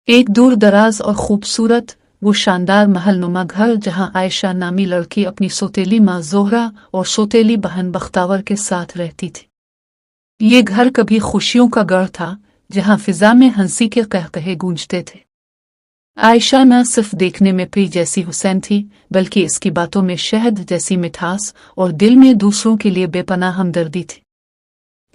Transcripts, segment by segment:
एक दूर दराज और खूबसूरत वो शानदार महलनुमा घर जहां आयशा नामी लड़की अपनी सौतेली माँ जोहरा और सौतेली बहन बख्तावर के साथ रहती थी। ये घर कभी खुशियों का गढ़ था जहां फिजा में हंसी के कहकहे गूंजते थे। आयशा न सिर्फ देखने में प्री जैसी हुसैन थी बल्कि इसकी बातों में शहद जैसी मिठास और दिल में दूसरों के लिए बेपनाह हमदर्दी थी।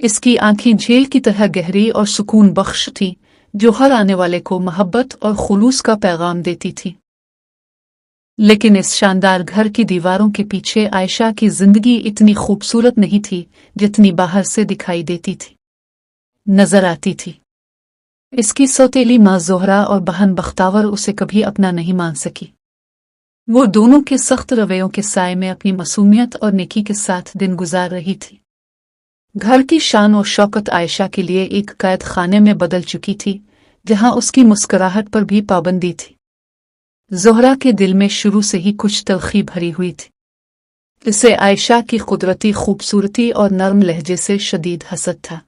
इसकी आंखें झील की तरह गहरी और सुकून बख्श थी जो हर आने वाले को मोहब्बत और खुलूस का पैगाम देती थी। लेकिन इस शानदार घर की दीवारों के पीछे आयशा की जिंदगी इतनी खूबसूरत नहीं थी जितनी बाहर से दिखाई देती थी, नजर आती थी। इसकी सौतेली माँ जोहरा और बहन बख्तावर उसे कभी अपना नहीं मान सकी। वो दोनों के सख्त रवैयों के साए में अपनी मासूमियत और नेकी के साथ दिन गुजार रही थी। घर की शान और शौकत आयशा के लिए एक कैद खाने में बदल चुकी थी जहां उसकी मुस्कुराहट पर भी पाबंदी थी। जोहरा के दिल में शुरू से ही कुछ तलखी भरी हुई थी। इसे आयशा की कुदरती खूबसूरती और नरम लहजे से शदीद हसद था।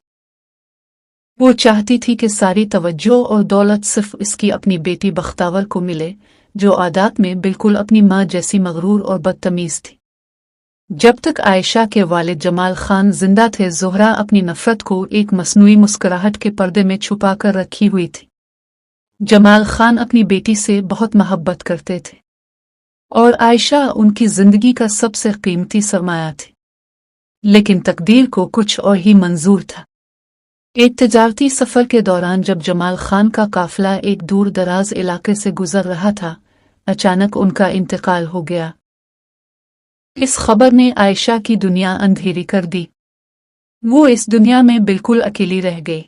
वो चाहती थी कि सारी तवज्जो और दौलत सिर्फ इसकी अपनी बेटी बख्तावर को मिले जो आदात में बिल्कुल अपनी माँ जैसी मगरूर और बदतमीज थी। जब तक आयशा के वालिद जमाल खान जिंदा थे जोहरा अपनी नफरत को एक मसनूई मुस्कुराहट के पर्दे में छुपा कर रखी हुई थी। जमाल खान अपनी बेटी से बहुत मोहब्बत करते थे और आयशा उनकी जिंदगी का सबसे कीमती सरमाया थी। लेकिन तकदीर को कुछ और ही मंजूर था। एक तिजारती सफर के दौरान जब जमाल खान का काफिला एक दूर दराज इलाके से गुजर रहा था, अचानक उनका इंतकाल हो गया। इस खबर ने आयशा की दुनिया अंधेरी कर दी। वो इस दुनिया में बिल्कुल अकेली रह गई।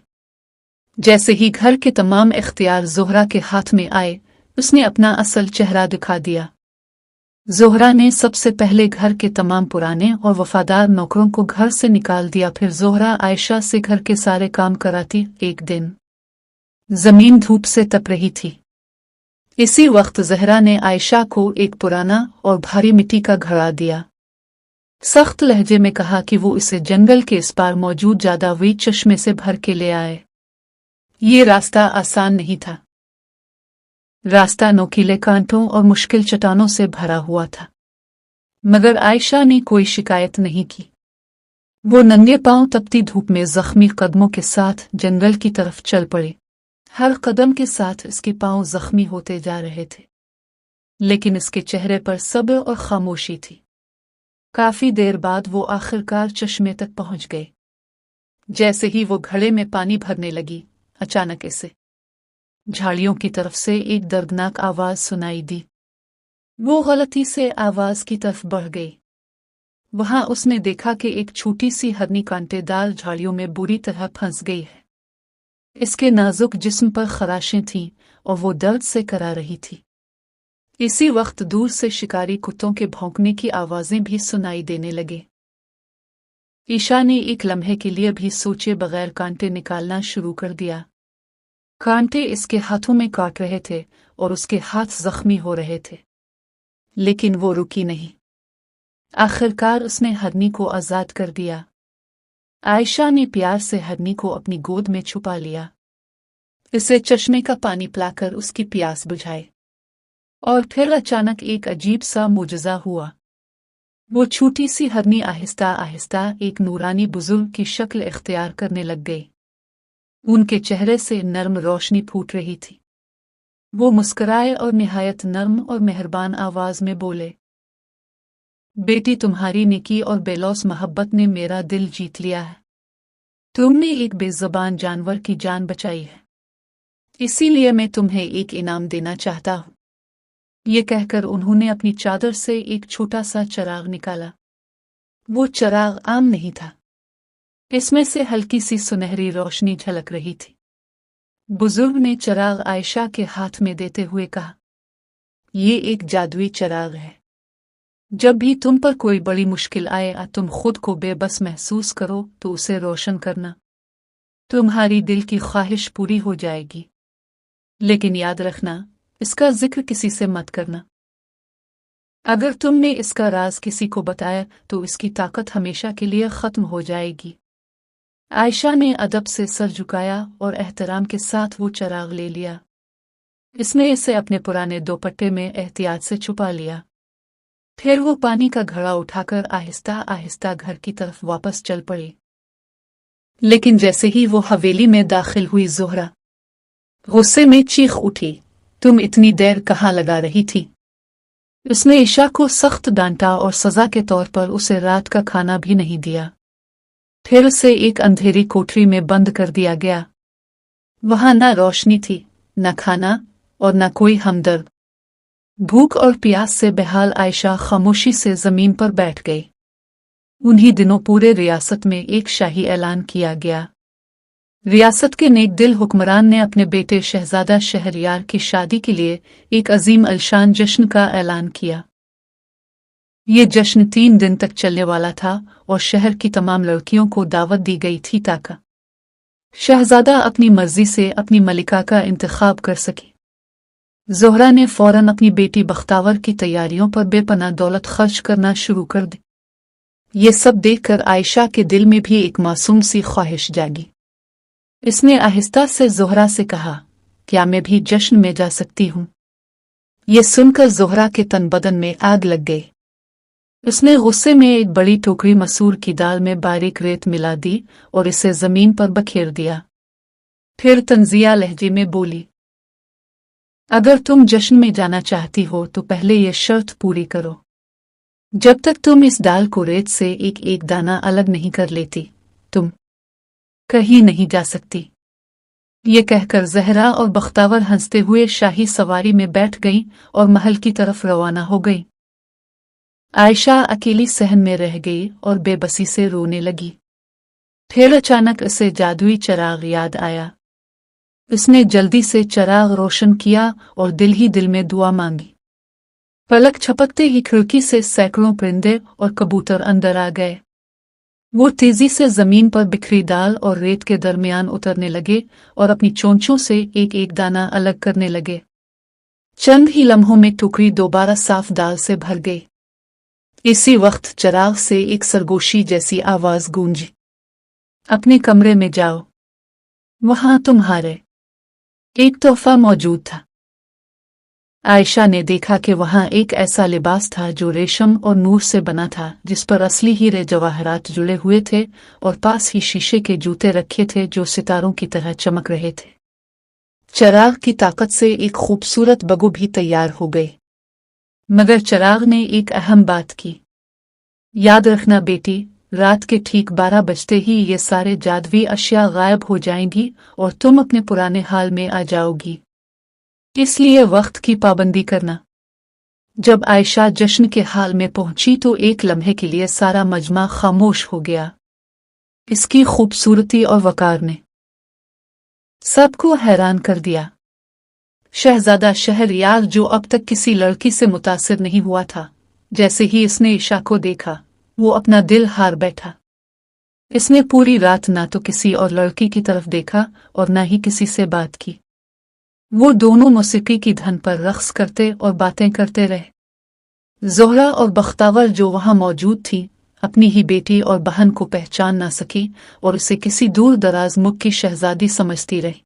जैसे ही घर के तमाम इख्तियार जोहरा के हाथ में आए, उसने अपना असल चेहरा दिखा दिया। जोहरा ने सबसे पहले घर के तमाम पुराने और वफादार नौकरों को घर से निकाल दिया। फिर जोहरा आयशा से घर के सारे काम कराती। एक दिन जमीन धूप से तप रही थी। इसी वक्त जहरा ने आयशा को एक पुराना और भारी मिट्टी का घड़ा दिया। सख्त लहजे में कहा कि वो इसे जंगल के इस पार मौजूद जादुई चश्मे से भर के ले आए। ये रास्ता आसान नहीं था। रास्ता नोकीले कांटों और मुश्किल चट्टानों से भरा हुआ था, मगर आयशा ने कोई शिकायत नहीं की। वो नंगे पांव तपती धूप में जख्मी कदमों के साथ जंगल की तरफ चल पड़े। हर कदम के साथ इसके पांव जख्मी होते जा रहे थे, लेकिन इसके चेहरे पर सब्र और खामोशी थी। काफी देर बाद वो आखिरकार चश्मे तक पहुंच गए। जैसे ही वो घड़े में पानी भरने लगी, अचानक इसे झाड़ियों की तरफ से एक दर्दनाक आवाज सुनाई दी। वो गलती से आवाज की तरफ बढ़ गई। वहां उसने देखा कि एक छोटी सी हरनी कांटेदार झाड़ियों में बुरी तरह फंस गई है। इसके नाजुक जिस्म पर खराशें थीं और वो दर्द से करा रही थी। इसी वक्त दूर से शिकारी कुत्तों के भौंकने की आवाजें भी सुनाई देने लगे। ईशा ने एक लम्हे के लिए भी सोचे बगैर कांटे निकालना शुरू कर दिया। कांटे इसके हाथों में काट रहे थे और उसके हाथ जख्मी हो रहे थे, लेकिन वो रुकी नहीं। आखिरकार उसने हरनी को आजाद कर दिया। आयशा ने प्यार से हरनी को अपनी गोद में छुपा लिया। इसे चश्मे का पानी पिलाकर उसकी प्यास बुझाई और फिर अचानक एक अजीब सा मुजज़ा हुआ। वो छोटी सी हरनी आहिस्ता आहिस्ता एक नूरानी बुजुर्ग की शक्ल इख्तियार करने लग गई। उनके चेहरे से नर्म रोशनी फूट रही थी। वो मुस्कुराए और निहायत नर्म और मेहरबान आवाज में बोले, बेटी, तुम्हारी नेकी और बेलौस मोहब्बत ने मेरा दिल जीत लिया है। तुमने एक बेज़बान जानवर की जान बचाई है, इसीलिए मैं तुम्हें एक इनाम देना चाहता हूँ। ये कहकर उन्होंने अपनी चादर से एक छोटा सा चिराग निकाला। वो चिराग आम नहीं था, इसमें से हल्की सी सुनहरी रोशनी झलक रही थी। बुजुर्ग ने चिराग आयशा के हाथ में देते हुए कहा, ये एक जादुई चिराग है। जब भी तुम पर कोई बड़ी मुश्किल आए या तुम खुद को बेबस महसूस करो तो उसे रोशन करना। तुम्हारी दिल की ख्वाहिश पूरी हो जाएगी। लेकिन याद रखना, इसका जिक्र किसी से मत करना। अगर तुमने इसका राज किसी को बताया तो इसकी ताकत हमेशा के लिए खत्म हो जाएगी। आयशा ने अदब से सर झुकाया और एहतराम के साथ वो चिराग ले लिया। इसने इसे अपने पुराने दोपट्टे में एहतियात से छुपा लिया। फिर वो पानी का घड़ा उठाकर आहिस्ता आहिस्ता घर की तरफ वापस चल पड़ी। लेकिन जैसे ही वो हवेली में दाखिल हुई, ज़ोहरा गुस्से में चीख उठी, तुम इतनी देर कहाँ लगा रही थी? उसने ईशा को सख्त डांटा और सजा के तौर पर उसे रात का खाना भी नहीं दिया। फिर उसे एक अंधेरी कोठरी में बंद कर दिया गया। वहां न रोशनी थी, न खाना और न कोई हमदर्द। भूख और प्यास से बेहाल आयशा खामोशी से जमीन पर बैठ गई। उन्हीं दिनों पूरे रियासत में एक शाही ऐलान किया गया। रियासत के नेक दिल हुक्मरान ने अपने बेटे शहजादा शहरयार की शादी के लिए एक अजीम अलशान जश्न का ऐलान किया। ये जश्न 3 दिन तक चलने वाला था और शहर की तमाम लड़कियों को दावत दी गई थी ताकि शहजादा अपनी मर्जी से अपनी मलिका का इंतखाब कर सके। ज़ोहरा ने फौरन अपनी बेटी बख्तावर की तैयारियों पर बेपनाह दौलत खर्च करना शुरू कर दी। ये सब देखकर आयशा के दिल में भी एक मासूम सी ख्वाहिश जागी। इसने आहिस्ता से ज़ोहरा से कहा, क्या मैं भी जश्न में जा सकती हूँ? ये सुनकर ज़ोहरा के तन बदन में आग लग गई। उसने गुस्से में एक बड़ी टोकरी मसूर की दाल में बारीक रेत मिला दी और इसे जमीन पर बखेर दिया। फिर तंजिया लहजे में बोली, अगर तुम जश्न में जाना चाहती हो तो पहले ये शर्त पूरी करो। जब तक तुम इस दाल को रेत से एक एक दाना अलग नहीं कर लेती, तुम कहीं नहीं जा सकती। ये कहकर ज़हरा और बख्तावर हंसते हुए शाही सवारी में बैठ गईं और महल की तरफ रवाना हो गई। आयशा अकेली सहन में रह गई और बेबसी से रोने लगी। फिर अचानक उसे जादुई चिराग याद आया। उसने जल्दी से चिराग रोशन किया और दिल ही दिल में दुआ मांगी। पलक झपकते ही खिड़की से सैकड़ों परिंदे और कबूतर अंदर आ गए। वो तेजी से जमीन पर बिखरी दाल और रेत के दरमियान उतरने लगे और अपनी चोंचों से एक एक दाना अलग करने लगे। चंद ही लम्हों में टोकरी दोबारा साफ दाल से भर गई। इसी वक्त चिराग से एक सरगोशी जैसी आवाज गूंजी, अपने कमरे में जाओ, वहां तुम्हारे एक तोहफा मौजूद था। आयशा ने देखा कि वहां एक ऐसा लिबास था जो रेशम और नूर से बना था, जिस पर असली हीरे जवाहरात जुड़े हुए थे और पास ही शीशे के जूते रखे थे जो सितारों की तरह चमक रहे थे। चिराग की ताकत से एक खूबसूरत बगु भी तैयार हो गई। मगर चिराग ने एक अहम बात की, याद रखना बेटी, रात के ठीक 12 बजते ही ये सारे जादुई अशिया गायब हो जाएंगी और तुम अपने पुराने हाल में आ जाओगी। इसलिए वक्त की पाबंदी करना। जब आयशा जश्न के हाल में पहुंची तो एक लम्हे के लिए सारा मजमा खामोश हो गया। इसकी खूबसूरती और वकार ने सबको हैरान कर दिया। शहजादा शहरयार, जो अब तक किसी लड़की से मुतासिर नहीं हुआ था, जैसे ही इसने ईशा को देखा वो अपना दिल हार बैठा। इसने पूरी रात ना तो किसी और लड़की की तरफ देखा और ना ही किसी से बात की। वो दोनों मौसीकी की धुन पर रक्स करते और बातें करते रहे। ज़ोहरा और बख्तावर जो वहां मौजूद थी, अपनी ही बेटी और बहन को पहचान ना सकी और उसे किसी दूर दराज मुल्क की शहजादी समझती रही।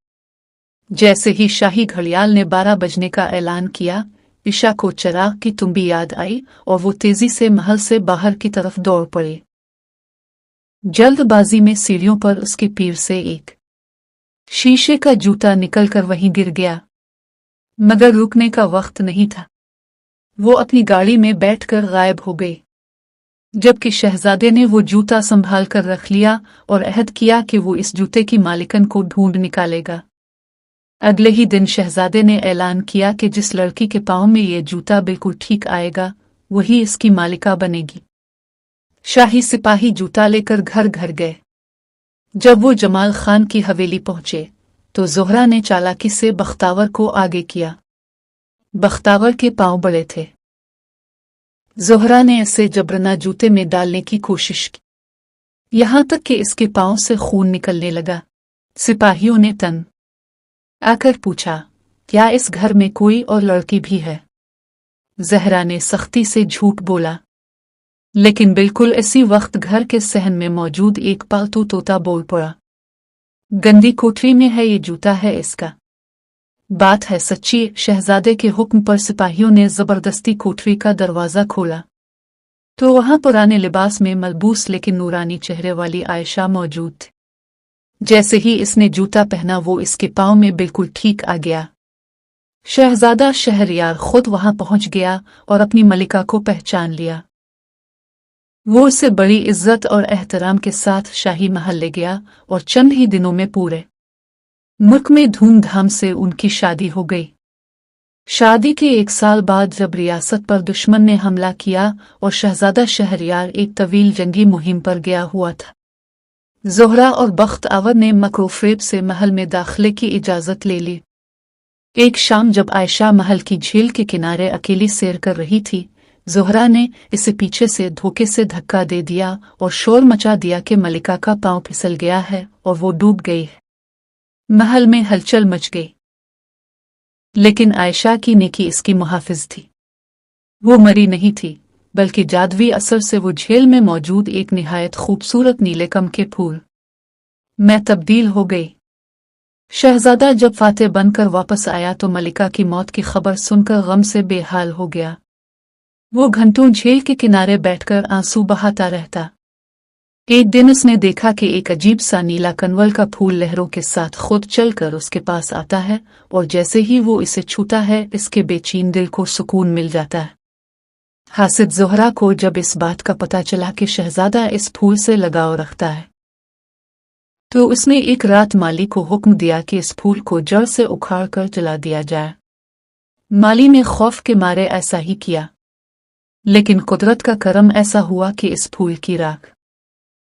जैसे ही शाही घड़ियाल ने 12 बजने का ऐलान किया, ईशा को चिराग की तुम्बी याद आई और वो तेजी से महल से बाहर की तरफ दौड़ पड़ी। जल्दबाजी में सीढ़ियों पर उसके पैर से एक शीशे का जूता निकलकर वहीं गिर गया, मगर रुकने का वक्त नहीं था। वो अपनी गाड़ी में बैठकर गायब हो गई, जबकि शहजादे ने वो जूता संभाल कर रख लिया और अहद किया कि वो इस जूते की मालिकन को ढूंढ निकालेगा। अगले ही दिन शहजादे ने ऐलान किया कि जिस लड़की के पाँव में ये जूता बिल्कुल ठीक आएगा, वही इसकी मालिका बनेगी। शाही सिपाही जूता लेकर घर घर गए। जब वो जमाल खान की हवेली पहुंचे तो ज़ोहरा ने चालाकी से बख्तावर को आगे किया। बख्तावर के पाँव बड़े थे। ज़ोहरा ने इसे जबरना जूते में डालने की कोशिश की, यहां तक कि इसके पाँव से खून निकलने लगा। सिपाहियों ने तन आकर पूछा, क्या इस घर में कोई और लड़की भी है? ज़हरा ने सख्ती से झूठ बोला, लेकिन बिल्कुल इसी वक्त घर के सहन में मौजूद एक पालतू तोता बोल पड़ा, गंदी कोठरी में है ये जूता है इसका। बात है सच्ची। शहजादे के हुक्म पर सिपाहियों ने जबरदस्ती कोठरी का दरवाजा खोला तो वहां पुराने लिबास में मलबूस लेकिन नूरानी चेहरे वाली आयशा मौजूद थी। जैसे ही इसने जूता पहना वो इसके पांव में बिल्कुल ठीक आ गया। शहजादा शहरयार खुद वहां पहुंच गया और अपनी मलिका को पहचान लिया। वो उसे बड़ी इज्जत और एहतराम के साथ शाही महल ले गया और चंद ही दिनों में पूरे मुल्क में धूमधाम से उनकी शादी हो गई। शादी के 1 साल बाद जब रियासत पर दुश्मन ने हमला किया और शहजादा शहरयार एक तवील जंगी मुहिम पर गया हुआ था, ज़ोहरा और बख्त आवर ने मकरूफेब से महल में दाखिले की इजाज़त ले ली। एक शाम जब आयशा महल की झील के किनारे अकेली सैर कर रही थी, ज़ोहरा ने इसे पीछे से धोखे से धक्का दे दिया और शोर मचा दिया कि मलिका का पांव फिसल गया है और वो डूब गई है। महल में हलचल मच गई, लेकिन आयशा की नेकी इसकी मुहाफिज थी। वो मरी नहीं थी, बल्कि जादुई असर से वो झील में मौजूद एक निहायत खूबसूरत नीले कम के फूल में तब्दील हो गई। शहजादा जब फातेह बनकर वापस आया तो मलिका की मौत की खबर सुनकर गम से बेहाल हो गया। वो घंटों झील के किनारे बैठकर आंसू बहाता रहता। एक दिन उसने देखा कि एक अजीब सा नीला कनवल का फूल लहरों के साथ खुद चलकर उसके पास आता है और जैसे ही वो इसे छूता है इसके बेचैन दिल को सुकून मिल जाता है। हासिद ज़ोहरा को जब इस बात का पता चला कि शहजादा इस फूल से लगाव रखता है तो उसने एक रात माली को हुक्म दिया कि इस फूल को जड़ से उखाड़ कर जला दिया जाए। माली ने खौफ के मारे ऐसा ही किया, लेकिन कुदरत का करम ऐसा हुआ कि इस फूल की राख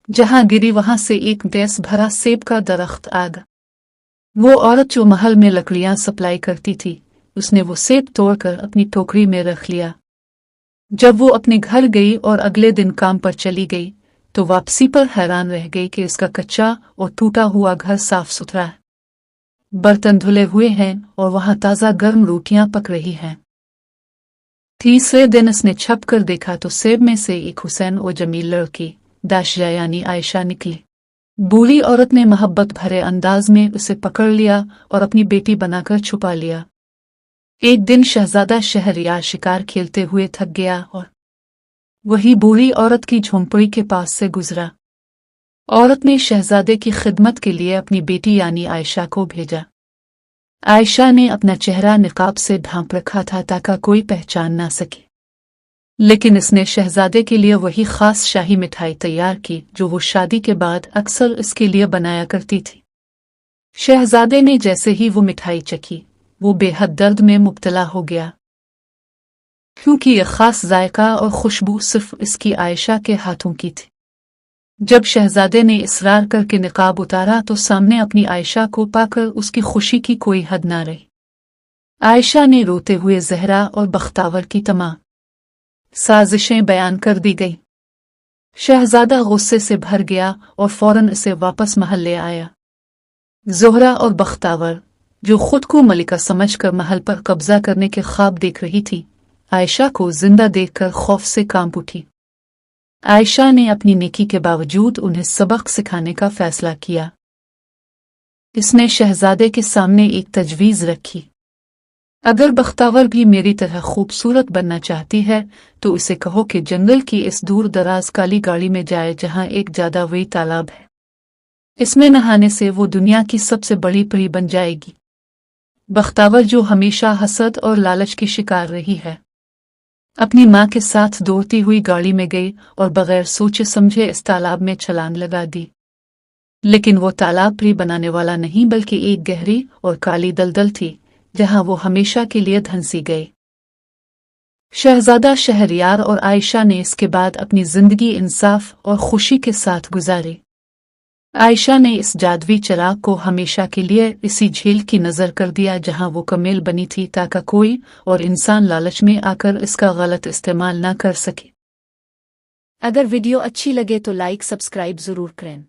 जहां गिरी वहां से एक देस भरा सेब का दरख्त आ गया। वो औरत जो महल में लकड़ियां सप्लाई करती थी, उसने वो सेब तोड़कर अपनी टोकरी में रख लिया। जब वो अपने घर गई और अगले दिन काम पर चली गई तो वापसी पर हैरान रह गई कि इसका कच्चा और टूटा हुआ घर साफ सुथरा है, बर्तन धुले हुए हैं और वहां ताज़ा गर्म रोटियां पक रही हैं। तीसरे दिन उसने छप कर देखा तो सेब में से एक हुसैन और जमील लड़की दाशिया यानी आयशा निकली। बूढ़ी औरत ने मोहब्बत भरे अंदाज में उसे पकड़ लिया और अपनी बेटी बनाकर छुपा लिया। एक दिन शहजादा शहरयार शिकार खेलते हुए थक गया और वही बूढ़ी औरत की झोंपड़ी के पास से गुजरा। औरत ने शहजादे की खिदमत के लिए अपनी बेटी यानी आयशा को भेजा। आयशा ने अपना चेहरा निकाब से ढांप रखा था ताकि कोई पहचान ना सके, लेकिन इसने शहजादे के लिए वही खास शाही मिठाई तैयार की जो वो शादी के बाद अक्सर इसके लिए बनाया करती थी। शहजादे ने जैसे ही वो मिठाई चखी, वो बेहद दर्द में मुब्तला हो गया, क्योंकि यह खास जायका और खुशबू सिर्फ इसकी आयशा के हाथों की थी। जब शहजादे ने इसरार करके निकाब उतारा तो सामने अपनी आयशा को पाकर उसकी खुशी की कोई हद ना रही। आयशा ने रोते हुए ज़हरा और बख्तावर की तमाम साजिशें बयान कर दी गई। शहजादा गुस्से से भर गया और फौरन इसे वापस महल ले आया। ज़ोहरा और बख्तावर, जो खुद को मलिका समझकर महल पर कब्जा करने के ख्वाब देख रही थी, आयशा को जिंदा देखकर खौफ से कांप उठी। आयशा ने अपनी नेकी के बावजूद उन्हें सबक सिखाने का फैसला किया। इसने शहजादे के सामने एक तजवीज़ रखी, अगर बख्तावर भी मेरी तरह खूबसूरत बनना चाहती है तो इसे कहो कि जंगल की इस दूर दराज काली गाड़ी में जाए जहां एक जादुई तालाब है। इसमें नहाने से वो दुनिया की सबसे बड़ी परी बन जाएगी। बख्तावर, जो हमेशा हसद और लालच की शिकार रही है, अपनी माँ के साथ दौड़ती हुई गाड़ी में गई और बगैर सोचे समझे इस तालाब में छलांग लगा दी। लेकिन वो तालाब परी बनाने वाला नहीं बल्कि एक गहरी और काली दलदल थी जहां वो हमेशा के लिए धंसी गए। शहजादा शहरयार और आयशा ने इसके बाद अपनी जिंदगी इंसाफ और खुशी के साथ गुजारी। आयशा ने इस जादुई चिराग को हमेशा के लिए इसी झील की नजर कर दिया जहां वो कमेल बनी थी ताकि कोई और इंसान लालच में आकर इसका गलत इस्तेमाल ना कर सके। अगर वीडियो अच्छी लगे तो लाइक सब्सक्राइब जरूर करें।